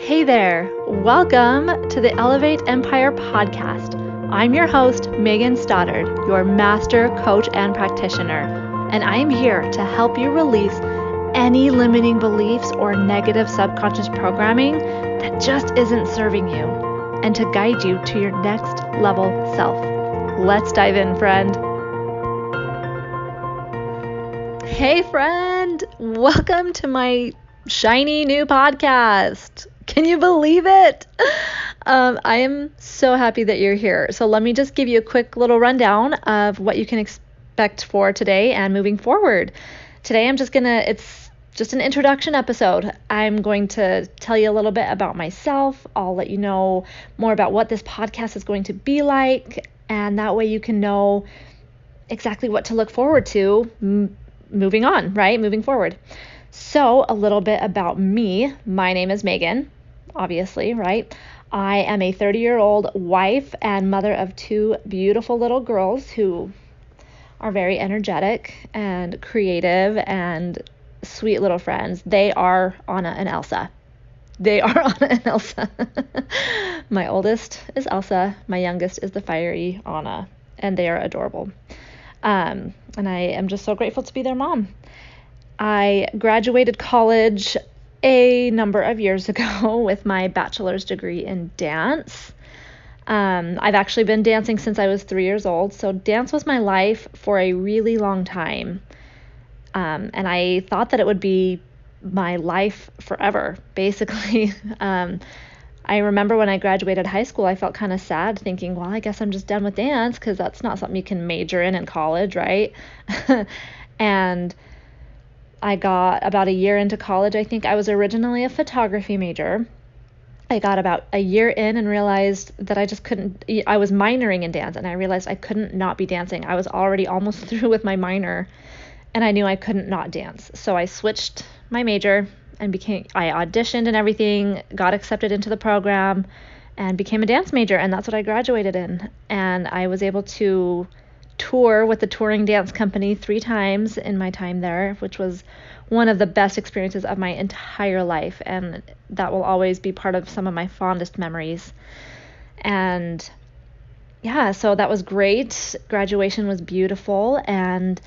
Hey there, welcome to the Elevate Empire podcast. I'm your host, Megan Stoddard, your master coach and practitioner, and I'm here to help you release any limiting beliefs or negative subconscious programming that just isn't serving you, and to guide you to your next level self. Let's dive in, friend. Hey, friend, welcome to my shiny new podcast. Can you believe it? I am so happy that you're here. So let me just give you a quick little rundown of what you can expect for today and moving forward. Today it's just an introduction episode. I'm going to tell you a little bit about myself. I'll let you know more about what this podcast is going to be like, and that way you can know exactly what to look forward to moving forward. So a little bit about me. My name is Megan, obviously, right? I am a 30-year-old wife and mother of two beautiful little girls who are very energetic and creative and sweet little friends. They are Anna and Elsa. My oldest is Elsa. My youngest is the fiery Anna, and they are adorable. And I am just so grateful to be their mom. I graduated college a number of years ago with my bachelor's degree in dance. I've actually been dancing since I was 3 years old, so dance was my life for a really long time. And I thought that it would be my life forever, basically. I remember when I graduated high school, I felt kind of sad thinking, well, I guess I'm just done with dance because that's not something you can major in college, right? And I got about a year into college. I think I was originally a photography major. I got about a year in and realized that I just couldn't. I was minoring in dance, and I realized I couldn't not be dancing. I was already almost through with my minor, and I knew I couldn't not dance. So I switched my major and I auditioned and everything, got accepted into the program, and became a dance major, and that's what I graduated in. And I was able to tour with the touring dance company 3 times in my time there, which was one of the best experiences of my entire life, and that will always be part of some of my fondest memories. And yeah, so that was great. Graduation was beautiful, and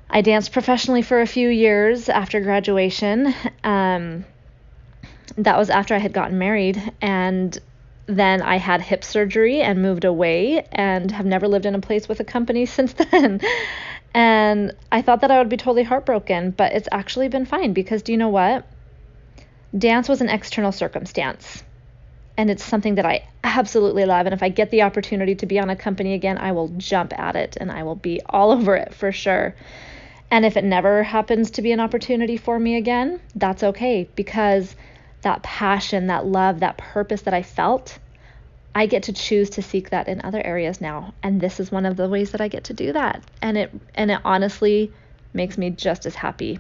I danced professionally for a few years after graduation. That was after I had gotten married, and then I had hip surgery and moved away and have never lived in a place with a company since then. And I thought that I would be totally heartbroken, but it's actually been fine because do you know what? Dance was an external circumstance, and it's something that I absolutely love. And if I get the opportunity to be on a company again, I will jump at it and I will be all over it for sure. And if it never happens to be an opportunity for me again, that's okay, because that passion, that love, that purpose that I felt, I get to choose to seek that in other areas now. And this is one of the ways that I get to do that. And it honestly makes me just as happy.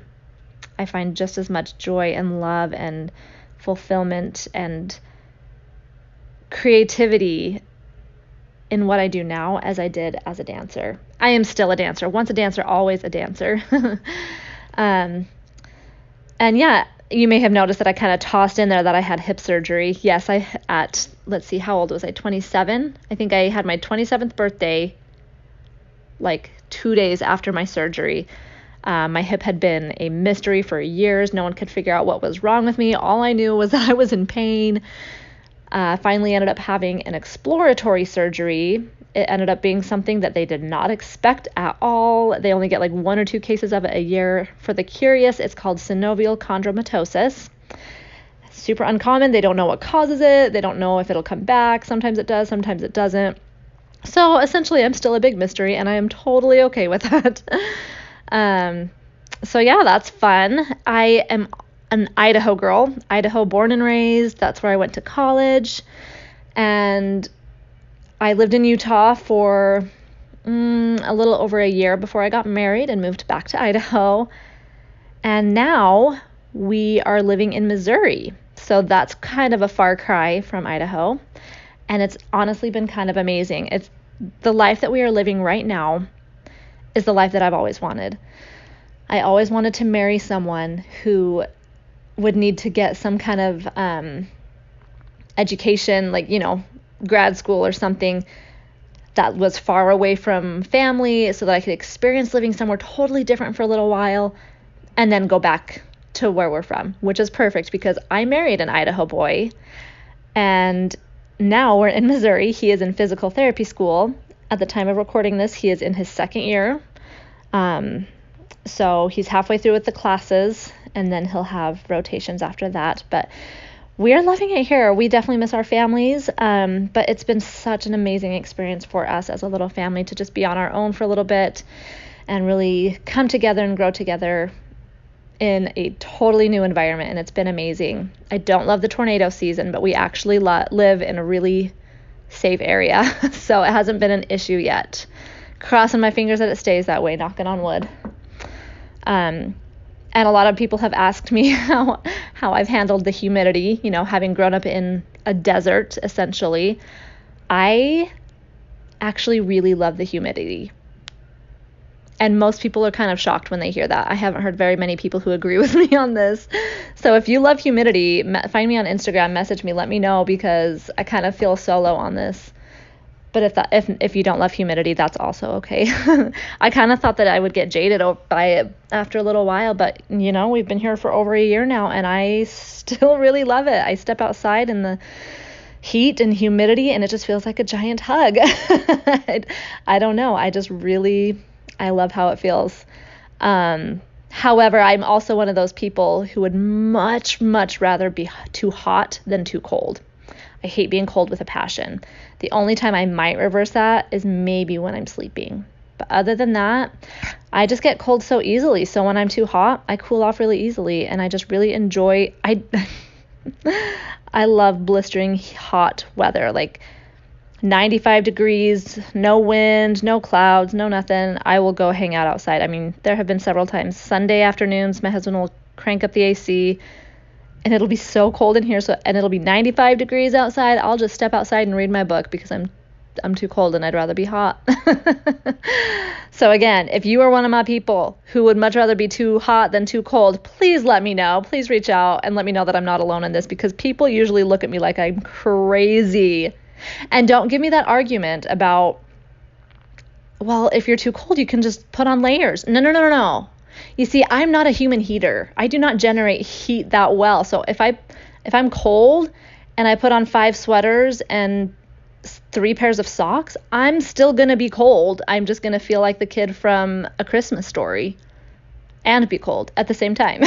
I find just as much joy and love and fulfillment and creativity in what I do now as I did as a dancer. I am still a dancer. Once a dancer, always a dancer. And yeah, you may have noticed that I kind of tossed in there that I had hip surgery. Yes, let's see, how old was I? 27? I think I had my 27th birthday like 2 days after my surgery. My hip had been a mystery for years. No one could figure out what was wrong with me. All I knew was that I was in pain. Finally ended up having an exploratory surgery. It ended up being something that they did not expect at all. They only get like 1 or 2 cases of it a year. For the curious, it's called synovial chondromatosis. Super uncommon. They don't know what causes it. They don't know if it'll come back. Sometimes it does, sometimes it doesn't. So essentially, I'm still a big mystery, and I am totally okay with that. So yeah, that's fun. I am an Idaho girl, Idaho born and raised. That's where I went to college. And I lived in Utah for a little over a year before I got married and moved back to Idaho. And now we are living in Missouri. So that's kind of a far cry from Idaho. And it's honestly been kind of amazing. It's the life that we are living right now is the life that I've always wanted. I always wanted to marry someone who would need to get some kind of education, like, grad school or something that was far away from family so that I could experience living somewhere totally different for a little while and then go back to where we're from, which is perfect because I married an Idaho boy and now we're in Missouri. He is in physical therapy school. At the time of recording this, he is in his second year. So he's halfway through with the classes and then he'll have rotations after that. But we are loving it here. We definitely miss our families, but it's been such an amazing experience for us as a little family to just be on our own for a little bit and really come together and grow together in a totally new environment, and it's been amazing. I don't love the tornado season, but we actually live in a really safe area, so it hasn't been an issue yet. Crossing my fingers that it stays that way, knocking on wood. And a lot of people have asked me how I've handled the humidity, having grown up in a desert, essentially. I actually really love the humidity. And most people are kind of shocked when they hear that. I haven't heard very many people who agree with me on this. So if you love humidity, find me on Instagram, message me, let me know, because I kind of feel solo on this. But if you don't love humidity, that's also okay. I kind of thought that I would get jaded by it after a little while, but we've been here for over a year now, and I still really love it. I step outside in the heat and humidity, and it just feels like a giant hug. I don't know. I love how it feels. However, I'm also one of those people who would much, much rather be too hot than too cold. I hate being cold with a passion. The only time I might reverse that is maybe when I'm sleeping. But other than that, I just get cold so easily. So when I'm too hot, I cool off really easily, and I just really enjoy. I love blistering hot weather, like 95 degrees, no wind, no clouds, no nothing. I will go hang out outside. I mean, there have been several times. Sunday afternoons, my husband will crank up the AC, and it'll be so cold in here, and it'll be 95 degrees outside. I'll just step outside and read my book because I'm too cold and I'd rather be hot. So again, if you are one of my people who would much rather be too hot than too cold, please let me know. Please reach out and let me know that I'm not alone in this, because people usually look at me like I'm crazy. And don't give me that argument about, well, if you're too cold, you can just put on layers. No. You see, I'm not a human heater. I do not generate heat that well. So if I'm cold and I put on 5 sweaters and 3 pairs of socks, I'm still going to be cold. I'm just going to feel like the kid from A Christmas Story and be cold at the same time.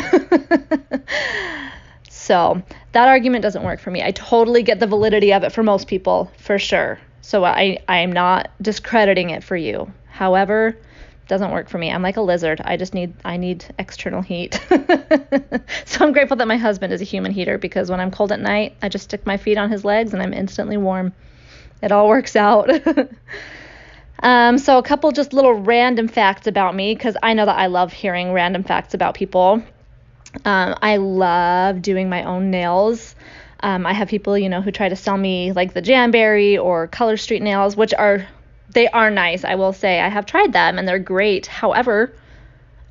So that argument doesn't work for me. I totally get the validity of it for most people, for sure. So I am not discrediting it for you. However, it doesn't work for me. I'm like a lizard. I need external heat. So I'm grateful that my husband is a human heater, because when I'm cold at night, I just stick my feet on his legs and I'm instantly warm. It all works out. So a couple just little random facts about me, because I know that I love hearing random facts about people. I love doing my own nails. I have people, who try to sell me like the Jamberry or Color Street nails, which are nice. I will say I have tried them and they're great. However,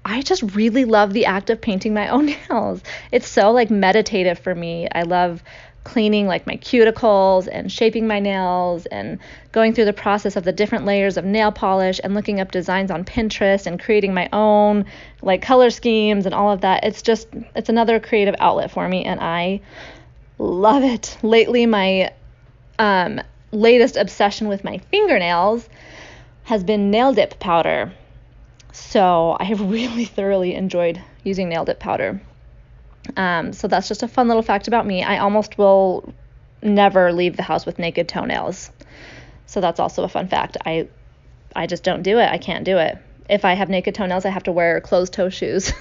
I just really love the act of painting my own nails. It's so like meditative for me. I love cleaning like my cuticles and shaping my nails and going through the process of the different layers of nail polish and looking up designs on Pinterest and creating my own like color schemes and all of that. It's another creative outlet for me, and I love it. Lately, my latest obsession with my fingernails has been nail dip powder. So I have really thoroughly enjoyed using nail dip powder. So that's just a fun little fact about me. I almost will never leave the house with naked toenails. So that's also a fun fact. I just don't do it. I can't do it. If I have naked toenails, I have to wear closed toe shoes.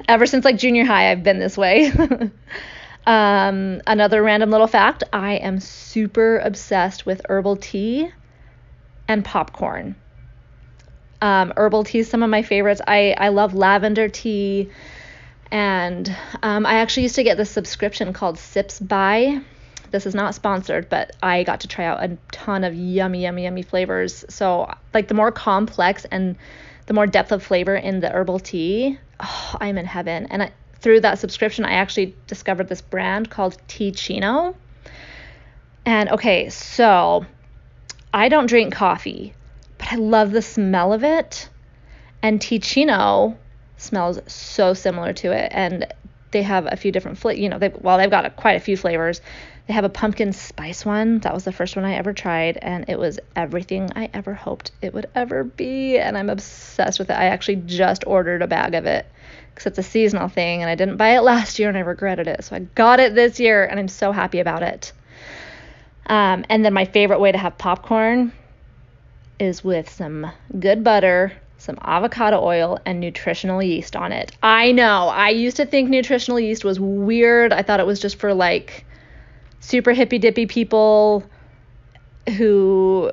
Ever since like junior high, I've been this way. Another random little fact, I am super obsessed with herbal tea and popcorn. Herbal tea is some of my favorites. I love lavender tea. And I actually used to get this subscription called Sips By. This is not sponsored, but I got to try out a ton of yummy flavors. So like the more complex and the more depth of flavor in the herbal tea, I'm in heaven. And through that subscription, I actually discovered this brand called Teeccino. And okay, so I don't drink coffee, but I love the smell of it. And Teeccino smells so similar to it. And they have a few different they've got quite a few flavors. They have a pumpkin spice one. That was the first one I ever tried, and it was everything I ever hoped it would ever be, and I'm obsessed with it. I actually just ordered a bag of it because it's a seasonal thing, and I didn't buy it last year, and I regretted it. So I got it this year, and I'm so happy about it. And then my favorite way to have popcorn is with some good butter, some avocado oil, and nutritional yeast on it. I know, I used to think nutritional yeast was weird. I thought it was just for like super hippy dippy people who,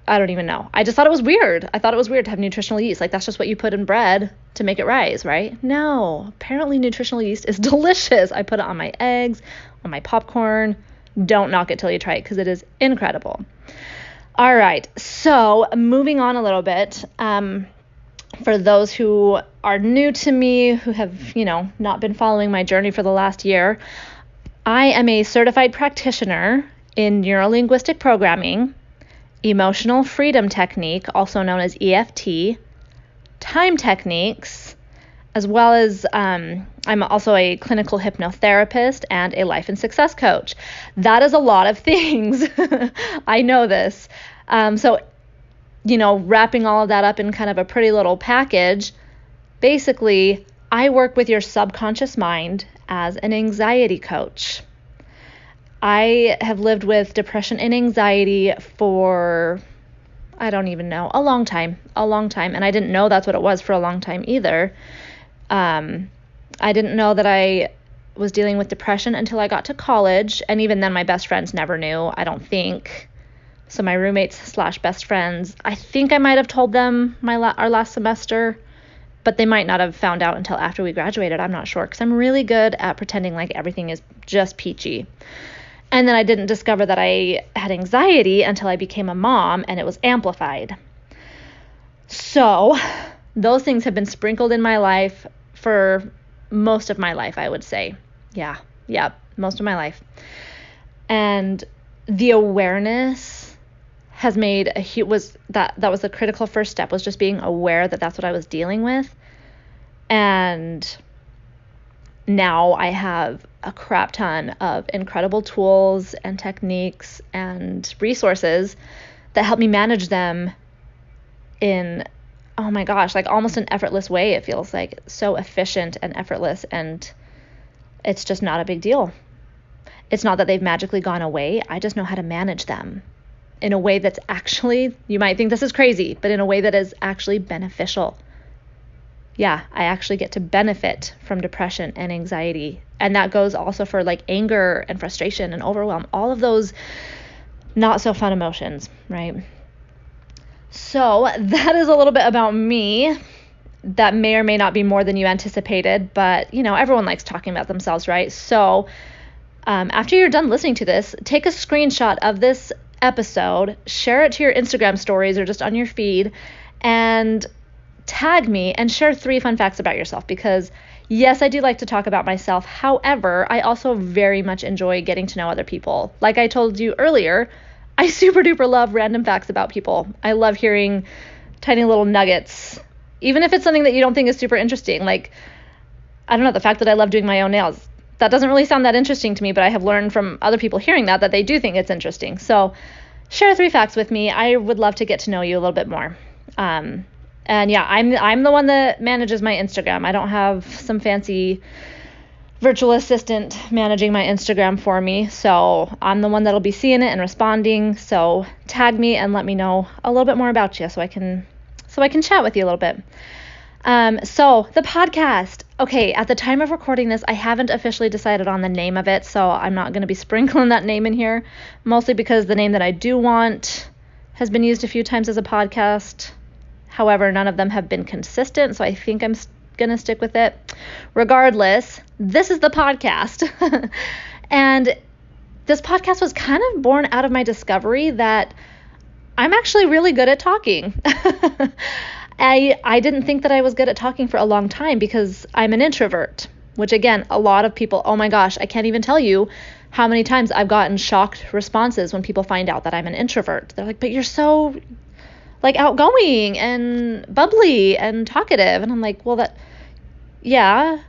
I don't even know. I just thought it was weird. I thought it was weird to have nutritional yeast. Like, that's just what you put in bread to make it rise, right? No, apparently nutritional yeast is delicious. I put it on my eggs, on my popcorn. Don't knock it till you try it because it is incredible. All right, so moving on a little bit. For those who are new to me, who have, not been following my journey for the last year, I am a certified practitioner in neurolinguistic programming, emotional freedom technique, also known as EFT, time techniques, as well as I'm also a clinical hypnotherapist and a life and success coach. That is a lot of things. I know this. So, wrapping all of that up in kind of a pretty little package, basically, I work with your subconscious mind as an anxiety coach. I have lived with depression and anxiety for, I don't even know, a long time. And I didn't know that's what it was for a long time either. I didn't know that I was dealing with depression until I got to college. And even then, my best friends never knew, I don't think. So my roommates / best friends, I think I might have told them our last semester, but they might not have found out until after we graduated. I'm not sure, because I'm really good at pretending like everything is just peachy. And then I didn't discover that I had anxiety until I became a mom, and it was amplified. So those things have been sprinkled in my life for most of my life, I would say. Yeah, most of my life. And the awareness has made that was the critical first step, was just being aware that that's what I was dealing with. And now I have a crap ton of incredible tools and techniques and resources that help me manage them in, oh my gosh, like almost an effortless way. It feels like so efficient and effortless, and it's just not a big deal. It's not that they've magically gone away. I just know how to manage them in a way that's actually, you might think this is crazy, but in a way that is actually beneficial. Yeah, I actually get to benefit from depression and anxiety. And that goes also for like anger and frustration and overwhelm, all of those not so fun emotions, right? So that is a little bit about me. That may or may not be more than you anticipated, but everyone likes talking about themselves, right? So after you're done listening to this, take a screenshot of this episode, share it to your Instagram stories or just on your feed, and tag me and share 3 fun facts about yourself, because yes, I do like to talk about myself. However, I also very much enjoy getting to know other people. Like I told you earlier, I super duper love random facts about people. I love hearing tiny little nuggets, even if it's something that you don't think is super interesting. Like, I don't know, the fact that I love doing my own nails. That doesn't really sound that interesting to me, but I have learned from other people hearing that they do think it's interesting. So share 3 facts with me. I would love to get to know you a little bit more. And yeah, I'm the one that manages my Instagram. I don't have some fancy virtual assistant managing my Instagram for me. So I'm the one that'll be seeing it and responding. So tag me and let me know a little bit more about you so I can chat with you a little bit. So the podcast, okay, at the time of recording this, I haven't officially decided on the name of it, so I'm not going to be sprinkling that name in here, mostly because the name that I do want has been used a few times as a podcast. However, none of them have been consistent, so I think I'm going to stick with it. Regardless, this is the podcast. And this podcast was kind of born out of my discovery that I'm actually really good at talking. I didn't think that I was good at talking for a long time because I'm an introvert. which again, a lot of people, oh my gosh, I can't even tell you how many times I've gotten shocked responses when people find out that I'm an introvert. They're like, but you're so like outgoing and bubbly and talkative. And I'm like, well, yeah.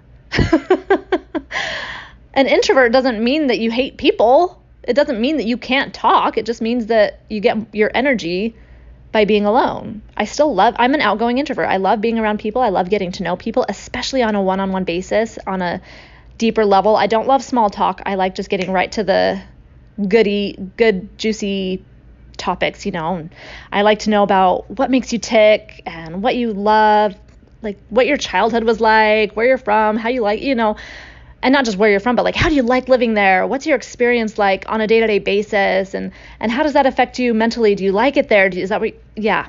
An introvert doesn't mean that you hate people. It doesn't mean that you can't talk. It just means that you get your energy by being alone. I'm an outgoing introvert. I love being around people. I love getting to know people, especially on a one-on-one basis, on a deeper level. I don't love small talk. I like just getting right to the good, juicy topics, I like to know about what makes you tick and what you love, like what your childhood was like, where you're from, how you like, and not just where you're from, but like, how do you like living there? What's your experience like on a day-to-day basis? And how does that affect you mentally? Do you like it there? Yeah.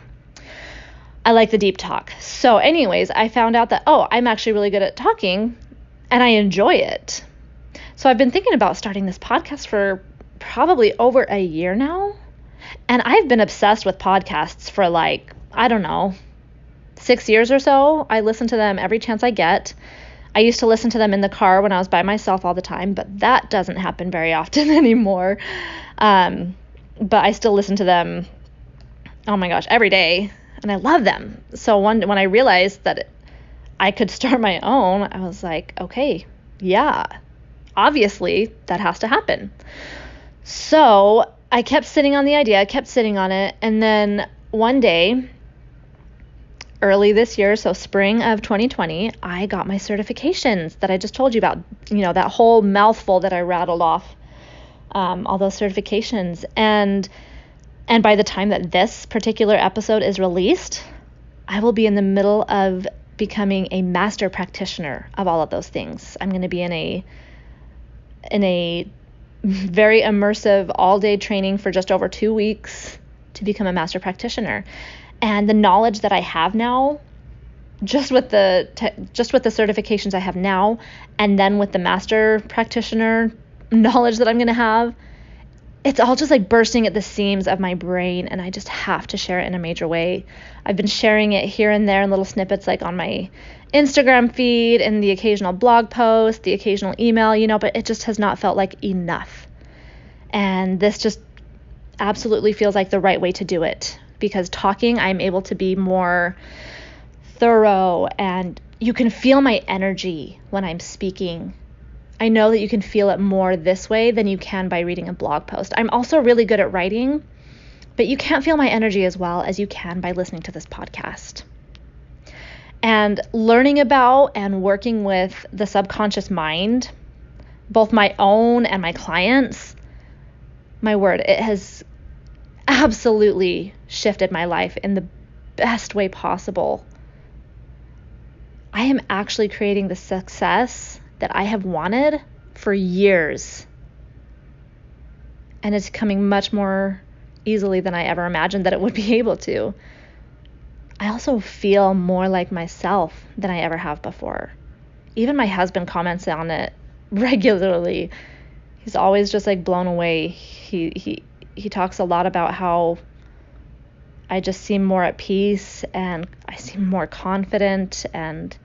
I like the deep talk. So anyways, I found out that, I'm actually really good at talking and I enjoy it. So I've been thinking about starting this podcast for probably over a year now. And I've been obsessed with podcasts for 6 years or so. I listen to them every chance I get. I used to listen to them in the car when I was by myself all the time, but that doesn't happen very often anymore. But I still listen to them, oh my gosh, every day, and I love them. So when I realized that I could start my own, I was like, okay, yeah, obviously that has to happen. So I kept sitting on the idea, I kept sitting on it, and then one day, early this year, so spring of 2020, I got my certifications that I just told you about, that whole mouthful that I rattled off, all those certifications. And by the time that this particular episode is released, I will be in the middle of becoming a master practitioner of all of those things. I'm going to be in a very immersive all-day training for just over 2 weeks to become a master practitioner. And the knowledge that I have now, just with the certifications I have now, and then with the master practitioner knowledge that I'm going to have, it's all just like bursting at the seams of my brain, and I just have to share it in a major way. I've been sharing it here and there in little snippets, like on my Instagram feed and the occasional blog post, the occasional email, but it just has not felt like enough. And this just absolutely feels like the right way to do it. Because talking, I'm able to be more thorough, and you can feel my energy when I'm speaking. I know that you can feel it more this way than you can by reading a blog post. I'm also really good at writing, but you can't feel my energy as well as you can by listening to this podcast. And learning about and working with the subconscious mind, both my own and my clients, my word, it has absolutely shifted my life in the best way possible. I am actually creating the success that I have wanted for years. And it's coming much more easily than I ever imagined that it would be able to. I also feel more like myself than I ever have before. Even my husband comments on it regularly. He's always just like blown away. He talks a lot about how I just seem more at peace and I seem more confident, and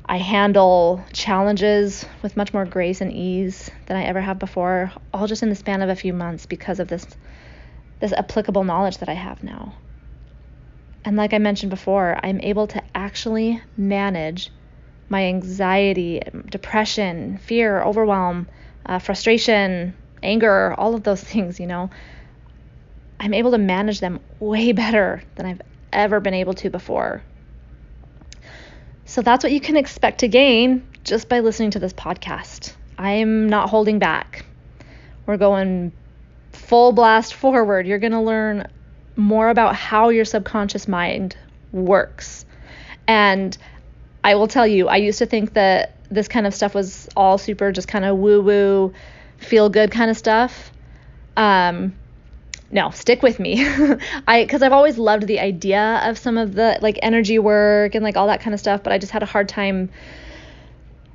I handle challenges with much more grace and ease than I ever have before, all just in the span of a few months because of this applicable knowledge that I have now. And like I mentioned before, I'm able to actually manage my anxiety, depression, fear, overwhelm, frustration, anger, all of those things, I'm able to manage them way better than I've ever been able to before. So that's what you can expect to gain just by listening to this podcast. I'm not holding back. We're going full blast forward. You're going to learn more about how your subconscious mind works. And I will tell you, I used to think that this kind of stuff was all super just kind of woo-woo, feel-good kind of stuff. No, stick with me. Because I've always loved the idea of some of the like energy work and like all that kind of stuff, but I just had a hard time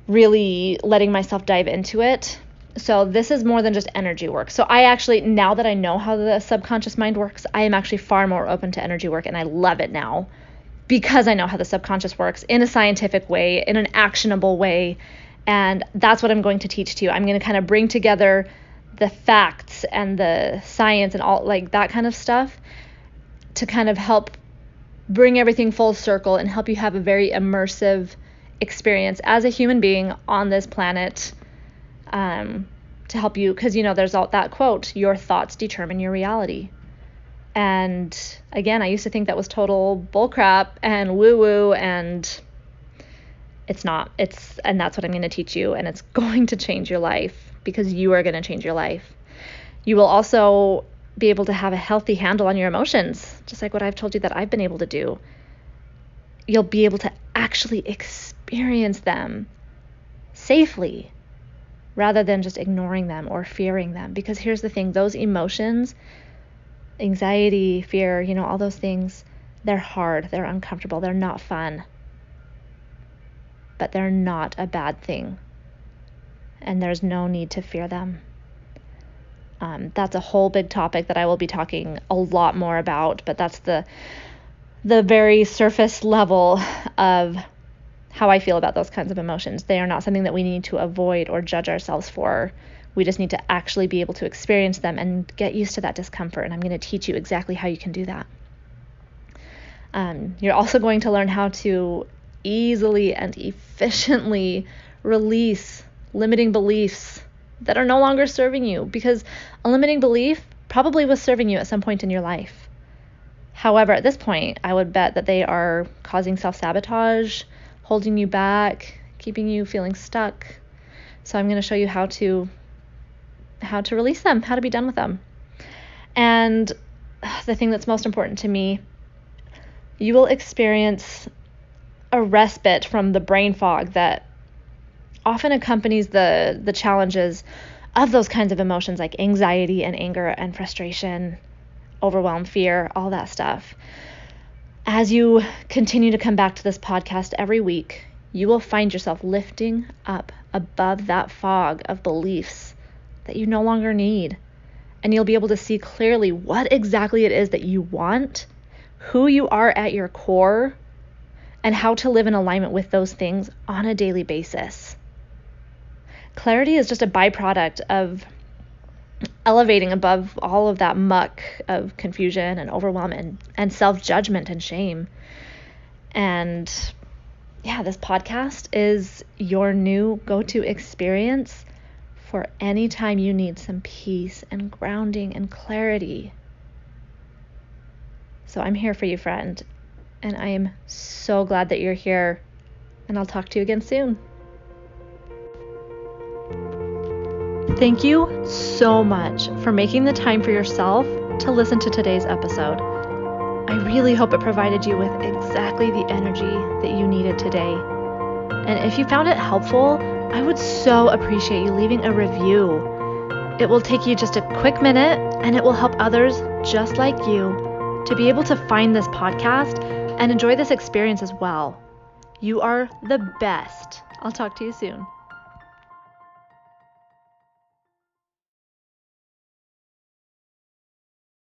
really letting myself dive into it. So this is more than just energy work. So I actually, now that I know how the subconscious mind works, I am actually far more open to energy work, and I love it now because I know how the subconscious works in a scientific way, in an actionable way, And that's what I'm going to teach to you. I'm going to kind of bring together the facts and the science and all like that kind of stuff to kind of help bring everything full circle and help you have a very immersive experience as a human being on this planet, to help you, because there's all that quote, your thoughts determine your reality. And again, I used to think that was total bullcrap and woo-woo, and it's not. And that's what I'm going to teach you, and it's going to change your life, because you are going to change your life. You will also be able to have a healthy handle on your emotions, just like what I've told you that I've been able to do. You'll be able to actually experience them safely rather than just ignoring them or fearing them. Because here's the thing, those emotions, anxiety, fear, all those things, they're hard, they're uncomfortable, they're not fun. But they're not a bad thing. And there's no need to fear them. That's a whole big topic that I will be talking a lot more about, but that's the very surface level of how I feel about those kinds of emotions. They are not something that we need to avoid or judge ourselves for. We just need to actually be able to experience them and get used to that discomfort, and I'm going to teach you exactly how you can do that. You're also going to learn how to easily and efficiently release limiting beliefs that are no longer serving you, because a limiting belief probably was serving you at some point in your life. However, at this point, I would bet that they are causing self-sabotage, holding you back, keeping you feeling stuck. So I'm going to show you how to release them, how to be done with them. And the thing that's most important to me, you will experience a respite from the brain fog that often accompanies the challenges of those kinds of emotions, like anxiety and anger and frustration, overwhelm, fear, all that stuff. As you continue to come back to this podcast every week, you will find yourself lifting up above that fog of beliefs that you no longer need. And you'll be able to see clearly what exactly it is that you want, who you are at your core, and how to live in alignment with those things on a daily basis. Clarity is just a byproduct of elevating above all of that muck of confusion and overwhelm and self-judgment and shame. And yeah, this podcast is your new go-to experience for any time you need some peace and grounding and clarity. So I'm here for you, friend. And I am so glad that you're here. And I'll talk to you again soon. Thank you so much for making the time for yourself to listen to today's episode. I really hope it provided you with exactly the energy that you needed today. And if you found it helpful, I would so appreciate you leaving a review. It will take you just a quick minute, and it will help others just like you to be able to find this podcast and enjoy this experience as well. You are the best. I'll talk to you soon.